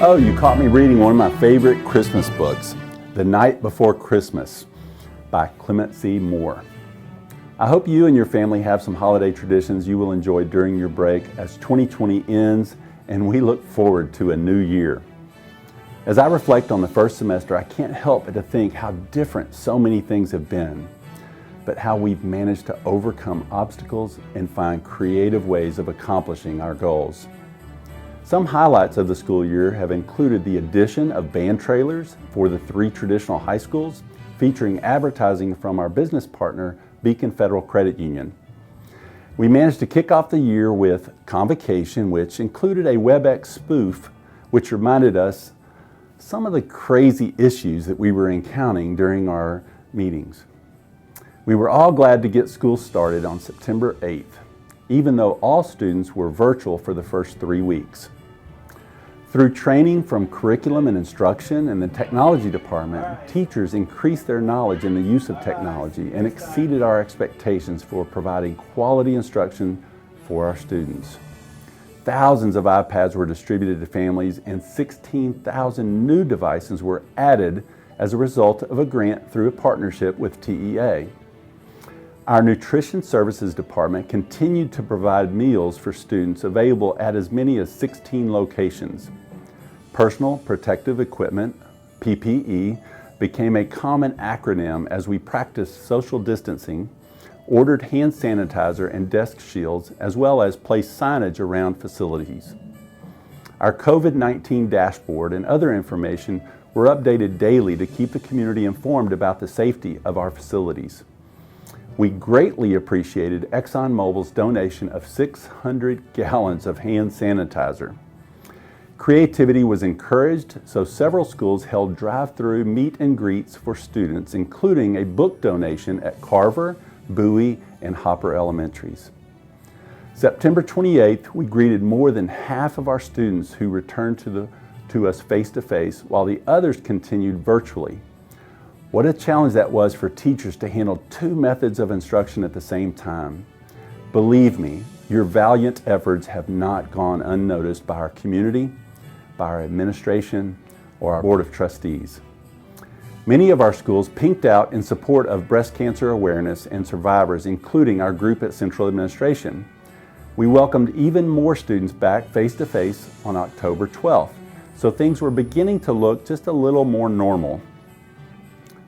Oh, you caught me reading one of my favorite Christmas books, The Night Before Christmas by Clement C. Moore. I hope you and your family have some holiday traditions you will enjoy during your break as 2020 ends and we look forward to a new year. As I reflect on the first semester, I can't help but to think how different so many things have been, but how we've managed to overcome obstacles and find creative ways of accomplishing our goals. Some highlights of the school year have included the addition of band trailers for the 3 traditional high schools, featuring advertising from our business partner, Beacon Federal Credit Union. We managed to kick off the year with Convocation, which included a WebEx spoof, which reminded us some of the crazy issues that we were encountering during our meetings. We were all glad to get school started on September 8th, even though all students were virtual for the first 3 weeks. Through training from curriculum and instruction and the technology department, teachers increased their knowledge in the use of technology and exceeded our expectations for providing quality instruction for our students. Thousands of iPads were distributed to families and 16,000 new devices were added as a result of a grant through a partnership with TEA. Our Nutrition Services Department continued to provide meals for students available at as many as 16 locations. Personal Protective Equipment, PPE, became a common acronym as we practiced social distancing, ordered hand sanitizer and desk shields, as well as placed signage around facilities. Our COVID-19 dashboard and other information were updated daily to keep the community informed about the safety of our facilities. We greatly appreciated ExxonMobil's donation of 600 gallons of hand sanitizer. Creativity was encouraged, so several schools held drive-through meet and greets for students, including a book donation at Carver, Bowie, and Hopper Elementaries. September 28th, we greeted more than half of our students who returned to us face-to-face, while the others continued virtually. What a challenge that was for teachers to handle 2 methods of instruction at the same time. Believe me, your valiant efforts have not gone unnoticed by our community, by our administration, or our Board of Trustees. Many of our schools pinked out in support of breast cancer awareness and survivors, including our group at Central Administration. We welcomed even more students back face-to-face on October 12th, so things were beginning to look just a little more normal.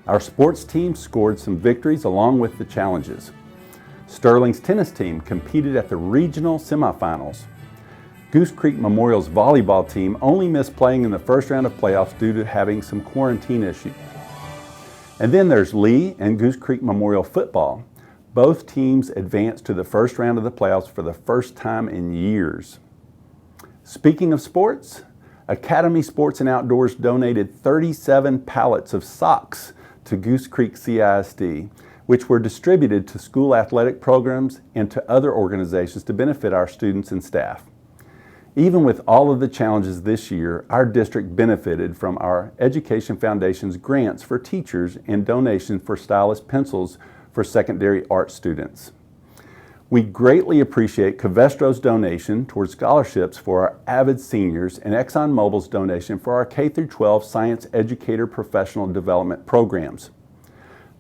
Our sports team scored some victories along with the challenges. Sterling's tennis team competed at the regional semifinals. Goose Creek Memorial's volleyball team only missed playing in the first round of playoffs due to having some quarantine issues. And then there's Lee and Goose Creek Memorial football. Both teams advanced to the first round of the playoffs for the first time in years. Speaking of sports, Academy Sports and Outdoors donated 37 pallets of socks to Goose Creek CISD, which were distributed to school athletic programs and to other organizations to benefit our students and staff. Even with all of the challenges this year, our district benefited from our Education Foundation's grants for teachers and donations for stylus pencils for secondary art students. We greatly appreciate Covestro's donation towards scholarships for our avid seniors and ExxonMobil's donation for our K-12 Science Educator Professional Development programs.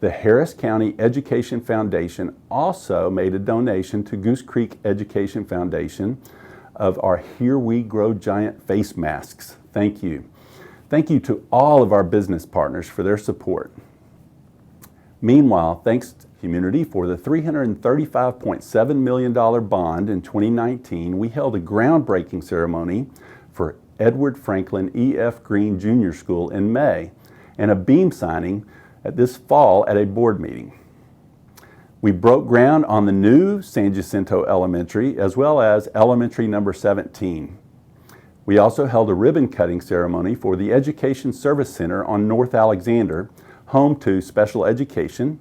The Harris County Education Foundation also made a donation to Goose Creek Education Foundation of our Here We Grow Giant face masks. Thank you. Thank you to all of our business partners for their support. Meanwhile, thanks to Community for the $335.7 million bond in 2019, we held a groundbreaking ceremony for Edward Franklin E.F. Green Jr. School in May and a beam signing this fall at a board meeting. We broke ground on the new San Jacinto Elementary as well as Elementary number 17. We also held a ribbon cutting ceremony for the Education Service Center on North Alexander, home to special education,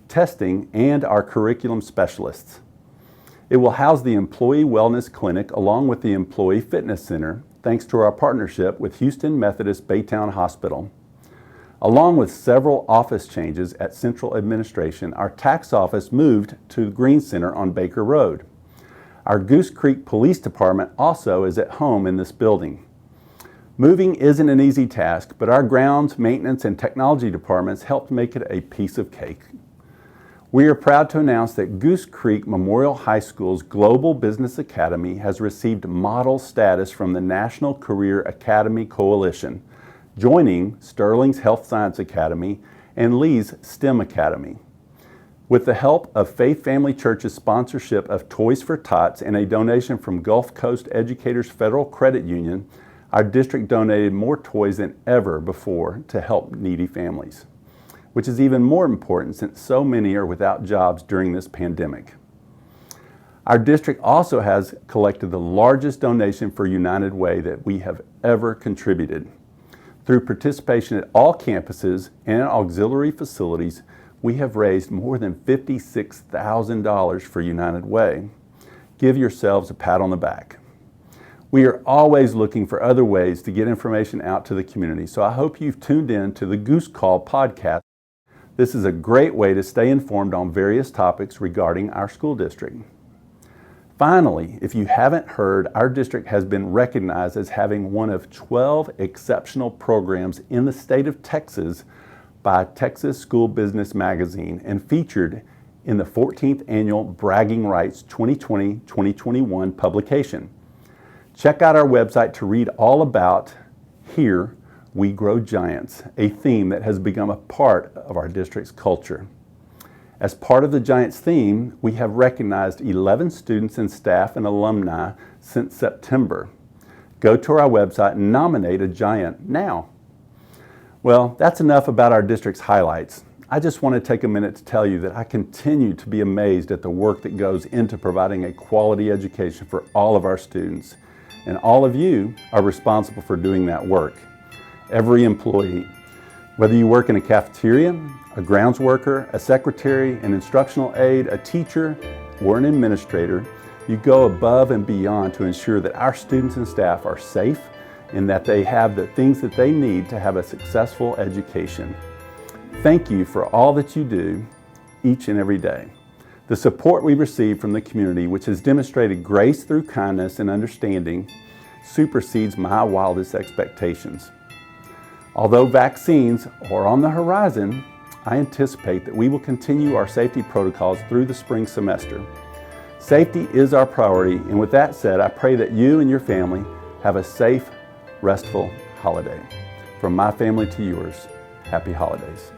testing, and our curriculum specialists. It will house the Employee Wellness Clinic along with the Employee Fitness Center, thanks to our partnership with Houston Methodist Baytown Hospital. Along with several office changes at Central Administration, our tax office moved to the Green Center on Baker Road. Our Goose Creek Police Department also is at home in this building. Moving isn't an easy task, but our grounds, maintenance, and technology departments helped make it a piece of cake. We are proud to announce that Goose Creek Memorial High School's Global Business Academy has received model status from the National Career Academy Coalition, joining Sterling's Health Science Academy and Lee's STEM Academy. With the help of Faith Family Church's sponsorship of Toys for Tots and a donation from Gulf Coast Educators Federal Credit Union, our district donated more toys than ever before to help needy families, which is even more important since so many are without jobs during this pandemic. Our district also has collected the largest donation for United Way that we have ever contributed. Through participation at all campuses and auxiliary facilities, we have raised more than $56,000 for United Way. Give yourselves a pat on the back. We are always looking for other ways to get information out to the community, so I hope you've tuned in to the Goose Call podcast. This is a great way to stay informed on various topics regarding our school district. Finally, if you haven't heard, our district has been recognized as having one of 12 exceptional programs in the state of Texas by Texas School Business Magazine and featured in the 14th Annual Bragging Rights 2020-2021 publication. Check out our website to read all about Here We Grow Giants, a theme that has become a part of our district's culture. As part of the Giants theme, we have recognized 11 students and staff and alumni since September. Go to our website and nominate a Giant now. Well, that's enough about our district's highlights. I just want to take a minute to tell you that I continue to be amazed at the work that goes into providing a quality education for all of our students. And all of you are responsible for doing that work. Every employee, whether you work in a cafeteria, a grounds worker, a secretary, an instructional aide, a teacher, or an administrator, you go above and beyond to ensure that our students and staff are safe and that they have the things that they need to have a successful education. Thank you for all that you do each and every day. The support we receive from the community, which has demonstrated grace through kindness and understanding, supersedes my wildest expectations. Although vaccines are on the horizon, I anticipate that we will continue our safety protocols through the spring semester. Safety is our priority, and with that said, I pray that you and your family have a safe, restful holiday. From my family to yours, happy holidays.